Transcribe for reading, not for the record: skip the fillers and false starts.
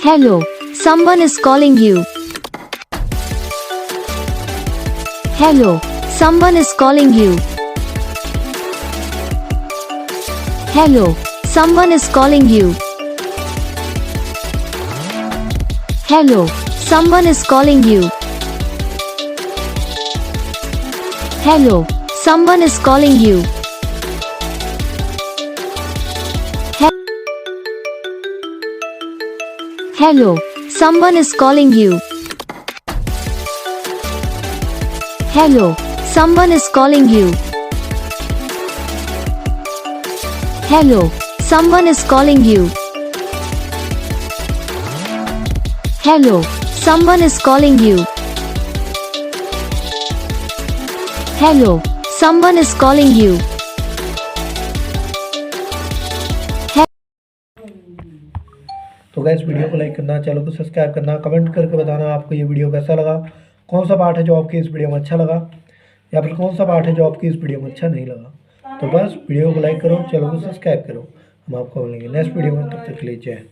Hello, someone is calling you. Hello, someone is calling you. Hello, someone is calling you. Hello, someone is calling you. Hello, someone is calling you. Hello, someone is calling you. Hello, someone is calling you. Hello, someone is calling you. Hello, someone is calling you. Hello, someone is calling you. तो gas video को like करना, channel को subscribe करना, comment करके बताना आपको ये video कैसा लगा, कौन सा पार्ट है जो आपकी इस वीडियो में अच्छा लगा या फिर कौन सा पार्ट है जो आपकी इस वीडियो में अच्छा नहीं लगा। तो बस वीडियो को लाइक करो, चैनल को सब्सक्राइब करो। हम आपको मिलेंगे नेक्स्ट वीडियो में, तब तक के लिए जय हिंद।